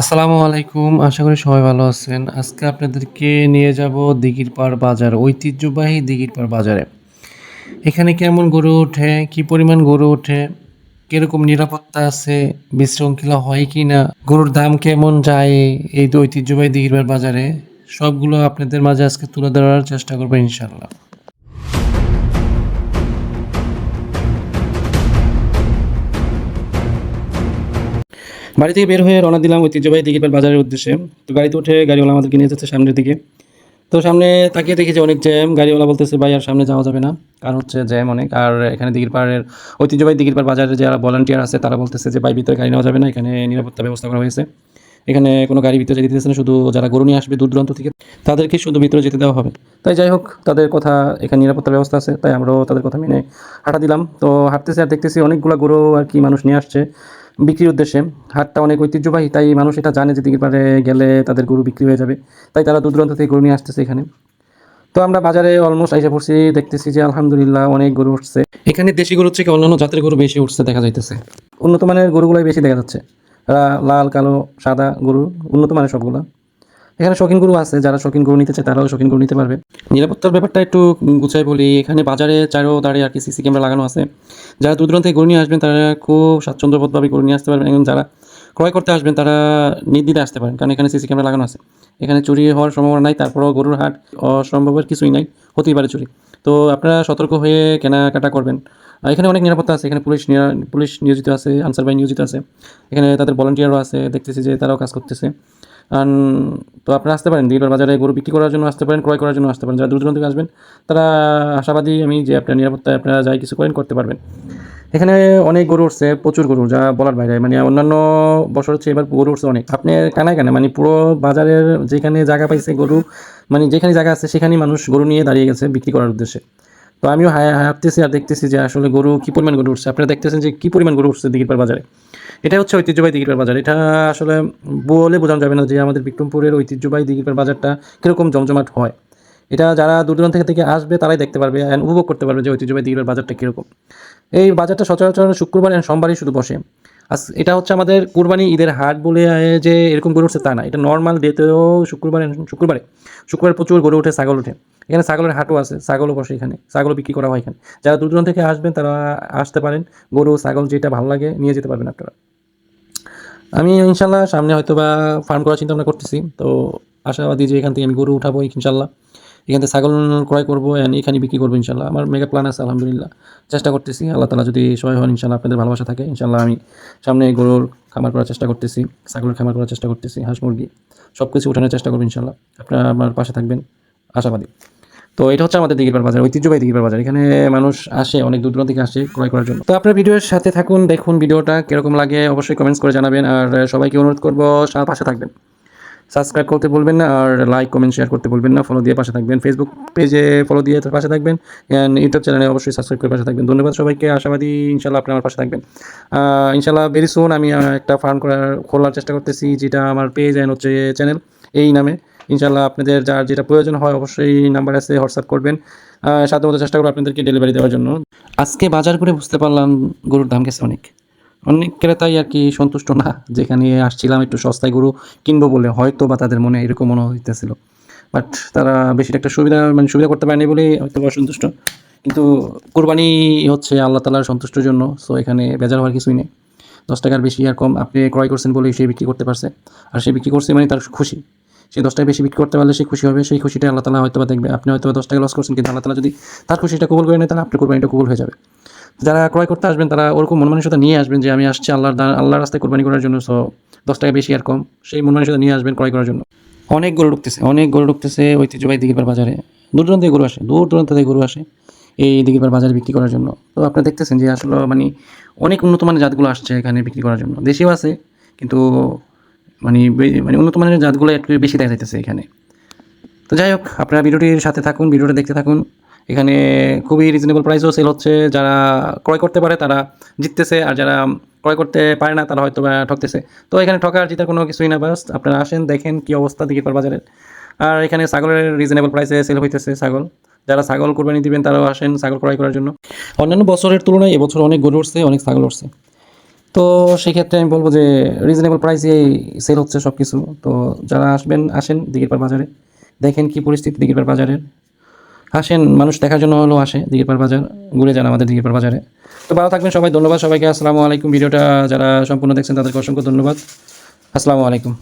আসসালামু আলাইকুম। আশা করি সবাই ভালো আছেন। আজকে আপনাদেরকে নিয়ে যাব দিঘিরপাড় বাজার, ঐতিহ্যবাহী দিঘিরপাড় বাজারে। এখানে কেমন গরু ওঠে, কি পরিমাণ গরু ওঠে, কিরকম নিরাপত্তা আছে, বিশৃঙ্খলা হয় কি না, গরুর দাম কেমন যায় এই ঐতিহ্যবাহী দিঘিরপাড় বাজারে, সবগুলো আপনাদের মাঝে আজকে তুলে ধরার চেষ্টা করবো ইনশাল্লাহ। বাড়ি থেকে বের হয়ে রওনা দিলাম ঐতিহ্যবাহী দিঘিরপাড় বাজারের উদ্দেশ্যে। তো গাড়িতে উঠে গাড়িওয়ালা আমাদেরকে নিয়ে যাচ্ছে সামনের দিকে। তো সামনে তাকিয়ে দেখি যে অনেক জ্যাম। গাড়িওয়ালা বলতেছে, ভাই আর সামনে যাওয়া যাবে না, কারণ হচ্ছে জ্যাম অনেক। আর এখানে দিঘিরপাড়ের ঐতিহ্যবাহী দিঘিরপাড় বাজারে যারা ভলান্টিয়ার আছে তারা বলতেছে যে ভাই ভিতরে গাড়ি নেওয়া যাবে না, এখানে নিরাপত্তা ব্যবস্থা করা হয়েছে। এখানে কোনো গাড়ি ভিতরে যেতে দিতেছে না, শুধু যারা গরু নিয়ে আসবে দূর দূরান্ত থেকে তাদেরকে শুধু ভিতরে যেতে দেওয়া হবে। তাই যাই হোক, তাদের কথা, এখানে নিরাপত্তার ব্যবস্থা আছে, তাই আমরাও তাদের কথা মেনে হাঁটা দিলাম। তো হাঁটতেছি আর দেখতেছি অনেকগুলো গরু আর কি মানুষ নিয়ে আসছে বিক্রির উদ্দেশ্যে। হাটটা অনেক ঐতিহ্যবাহী, তাই মানুষ এটা জানে যে দিঘিরপাড়ে গেলে তাদের গরু বিক্রি হয়ে যাবে, তাই তারা দূর দূরান্ত থেকে গরু নিয়ে আসতেছে এখানে। তো আমরা বাজারে অলমোস্ট আইসা পড়ছি, দেখতেছি যে আলহামদুলিল্লাহ অনেক গরু উঠছে। এখানে দেশি গরুর থেকে অন্যান্য জাতের গরু বেশি উঠছে দেখা যাইতেছে। উন্নত মানের গরুগুলোই বেশি দেখা যাচ্ছে। লাল, কালো, সাদা গরু, উন্নত মানের সবগুলো। এখানে শৌখিন গরু আছে, যারা শৌখিন গরু নিতে চায় তারাও শৌখিন গরু নিতে পারবে। নিরাপত্তার ব্যাপারটা একটু গুছাই বলি। এখানে বাজারে চারো দাঁড়িয়ে আর কি সিসি ক্যামেরা লাগানো আছে। যারা দূর দূরান্ত থেকে গরু নিয়ে আসবেন তারা খুব স্বাচ্ছন্দ্যবোধভাবে গরু নিয়ে আসতে পারবেন, এবং যারা ক্রয় করতে আসবেন তারা নির্দ্বিধায় আসতে পারেন, কারণ এখানে সিসি ক্যামেরা লাগানো আছে। এখানে চুরি হওয়ার সম্ভাবনা নাই, তারপরেও গরুর হাট অসম্ভবের কিছুই নাই, হতেই পারে চুরি। তো আপনারা সতর্ক হয়ে কেনাকাটা করবেন। এখানে অনেক নিরাপত্তা আছে, এখানে পুলিশ নিয়োজিত আছে, আনসার বাহিনী নিয়োজিত আছে, এখানে তাদের ভলান্টিয়ারও আছে, দেখতেছি যে তারাও কাজ করতেছে। আন তো আপনারা আসতে পারেন দিঘিরপাড় বাজারে, গরু বিক্রি করার জন্য আসতে পারেন, ক্রয় করার জন্য আসতে পারেন। যারা দূর দূরান্ত থেকে আসবেন তারা আশাবাদী আমি যে আপনার নিরাপত্তায় আপনারা যাই কিছু করেন করতে পারবেন। এখানে অনেক গরু উঠছে, প্রচুর গরু, যা বলার বাইরে। মানে অন্যান্য বছর হচ্ছে এবার গরু উঠছে অনেক। আপনি কানায় কানায় মানে পুরো বাজারের যেখানে জায়গা পাইছে গরু, মানে যেখানে জায়গা আছে সেখানেই মানুষ গরু নিয়ে দাঁড়িয়ে গেছে বিক্রি করার উদ্দেশ্যে। তো আমিও হাঁটতেছি আর দেখতেছি যে আসলে গরু কী পরিমাণ গরু উঠছে। আপনারা দেখতেছেন যে কী পরিমাণ গরু উঠছে দিঘিরপাড় বাজারে। এটা হচ্ছে ঐতিহ্যবাহী দিঘিরপাড় বাজার। এটা আসলে বলে বোঝানো যাবে না যে আমাদের বিক্রমপুরের ঐতিহ্যবাহী দিঘিরপাড় বাজারটা কীরকম জমজমাট হয়। এটা যারা দূর দূরান্ত থেকে আসবে তারাই দেখতে পারবে অ্যান্ড উপভোগ করতে পারবে যে ঐতিহ্যবাহী দিঘিরপাড় বাজারটা কীরকম। এই বাজারটা সচরাচর শুক্রবার এবং সোমবারই শুধু বসে। এটা হচ্ছে আমাদের কুরবানি ঈদের হাট বলে যে এরকম গরু উঠছে তা না। এটা নর্মাল ডেতেও শুক্রবারে প্রচুর গরু ওঠে, ছাগল ওঠে। এখানে ছাগলের হাটও আছে, ছাগলও বসে এখানে, ছাগলও বিক্রি করা হয় এখানে। যারা দূর দূরান্ত থেকে আসবেন তারা আসতে পারেন, গরু ছাগল যেটা ভালো লাগে নিয়ে যেতে পারবেন আপনারা। আমি ইনশাল্লাহ সামনে হয়তো বা ফার্ম করার চিন্তা ভাবনা করতেছি। তো আশাবাদী যে এখান থেকে আমি গরু উঠাবো ইনশাল্লাহ, এখান থেকে ছাগল ক্রয় করবো অ্যান্ড এখানে বিক্রি করবো ইনশাল্লাহ। আমার মেগা প্ল্যান আছে আলহামদুলিল্লাহ, চেষ্টা করতেছি। আল্লাহ তালা যদি সবাই হন ইনশাল্লাহ, আপনাদের ভালোবাসা থাকে ইনশাল্লাহ, আমি সামনে গরুর খামার করার চেষ্টা করতেছি, ছাগলের খামার করার চেষ্টা করতেছি, হাঁস মুরগি সব কিছু উঠানোর চেষ্টা করবো ইনশাল্লাহ। আপনারা আমার পাশে থাকবেন আশাবাদী। তো এটা হচ্ছে আমাদের দিঘিরপাড় বাজার, ঐতিহ্যবাহী দিঘিরপাড় বাজার। এখানে মানুষ আসে, অনেক দূর দূরান্ত থেকে আসে ক্রয় করার জন্য। তো আপনার ভিডিওর সাথে থাকুন, দেখুন ভিডিওটা কীরকম লাগে অবশ্যই কমেন্টস করে জানাবেন। আর সবাইকে অনুরোধ করবো পাশে থাকবেন, সাবস্ক্রাইব করতে বলবেন না, আর লাইক কমেন্ট শেয়ার করতে বলবেন না, ফলো দিয়ে পাশে থাকবেন, ফেসবুক পেজে ফলো দিয়ে পাশে থাকবেন, অ্যান্ড ইউটিউব চ্যানেলে অবশ্যই সাবস্ক্রাইব করে পাশে থাকবেন। ধন্যবাদ সবাইকে, আশাবাদী ইনশাল্লাহ আপনার আমার পাশে থাকবেন। ইনশাল্লাহ ভেরি সুন আমি একটা ফার্ম খোলার চেষ্টা করতেছি, যেটা আমার পেজ অ্যান্ড হচ্ছে চ্যানেল এই নামে। ইনশাল্লাহ আপনাদের যার যেটা প্রয়োজন হয় অবশ্যই নাম্বার আছে, হোয়াটসঅ্যাপ করবেন। সাধ্যমতো চেষ্টা করবো আপনাদেরকে ডেলিভারি দেওয়ার জন্য। আজকে বাজার করে বুঝতে পারলাম গরুর দাম গেছে অনেক। অনেক ক্রেতাই আর কি সন্তুষ্ট না, যেখানে আসছিলাম একটু সস্তায় গরু কিনবো বলে, হয়তো বা তাদের মনে এরকম মনে হইতেছিল, বাট তারা বেশি একটা সুবিধা করতে পারেনি বলেই হয়তো বা সন্তুষ্ট। কিন্তু কোরবানি হচ্ছে আল্লাহ তাআলার সন্তুষ্টির জন্য, সো এখানে বেজার হওয়ার কিছুই নেই। 10 টাকার বেশি আর কম আপনি ক্রয় করছেন বলেই সে বিক্রি করতে পারছে, আর সে বিক্রি করছে মানে তার খুশি। সে 10 টাকা বেশি বিক্রি করতে পারলে সে খুশি হবে, সেই খুশিটা আল্লাহ তাআলা হয়তো বা দেখবে। আপনি হয়তো 10 টাকা লস করছেন, কিন্তু আল্লাহ তাআলা যদি তার খুশিটা কবুল করে নেয় তাহলে আপনার কোরবানিটা কবুল হয়ে যাবে। যারা ক্রয় করতে আসবেন তারা ওরকম মন মানসিকতা নিয়ে আসবেন যে আমি আসছি আল্লাহর রাস্তায় কোরবানি করার জন্য, সো 10 টাকা বেশি আর কম সেই মন মানসিকতা নিয়ে আসবেন ক্রয় করার জন্য। অনেক গরু ঢুকতেছে ঐতিহ্যবাহী দিঘিরপাড় বাজারে। দূর দূরান্ত থেকে গরু আসে এই দিঘিরপাড় বাজারে বিক্রি করার জন্য। তো আপনারা দেখতেছেন যে আসলে মানে অনেক উন্নত মানের জাতগুলো আসছে এখানে বিক্রি করার জন্য। দেশিও আছে, কিন্তু মানে উন্নত মানের জাতগুলো একটু বেশি দেখা যাইতেছে এখানে। তো যাই হোক, আপনারা ভিডিওটির সাথে থাকুন, ভিডিওটা দেখতে থাকুন। এখানে খুবই রিজনেবল প্রাইসেও সেল হচ্ছে। যারা ক্রয় করতে পারে তারা জিততেছে, আর যারা ক্রয় করতে পারে না তারা হয়তো বা ঠকতেছে। তো এখানে ঠকার জিতার কোনো কিছুই না, বাস আপনারা আসেন, দেখেন কী অবস্থা দিঘিরপাড় বাজারের। আর এখানে ছাগলের রিজনেবল প্রাইসে সেল হইতেছে ছাগল। যারা ছাগল কোরবানি দিবেন তারাও আসেন ছাগল ক্রয় করার জন্য। অন্যান্য বছরের তুলনায় এবছর অনেক গরু উঠছে, অনেক ছাগল উঠছে। তো সেক্ষেত্রে আমি বলবো যে রিজনেবল প্রাইসেই সেল হচ্ছে সব কিছু। তো যারা আসেন দিঘিরপাড় বাজারে, দেখেন কি পরিস্থিতি দিঘিরপাড় বাজারের। আসেন, মানুষ দেখার জন্য হলেও আসে দিঘিরপাড় বাজার, ঘুরে যান আমাদের দিঘিরপাড় বাজারে। তো ভালো থাকবেন সবাই, ধন্যবাদ সবাইকে, আসসালামু আলাইকুম। ভিডিওটা যারা সম্পূর্ণ দেখছেন তাদেরকে অসংখ্য ধন্যবাদ, আসসালামু আলাইকুম।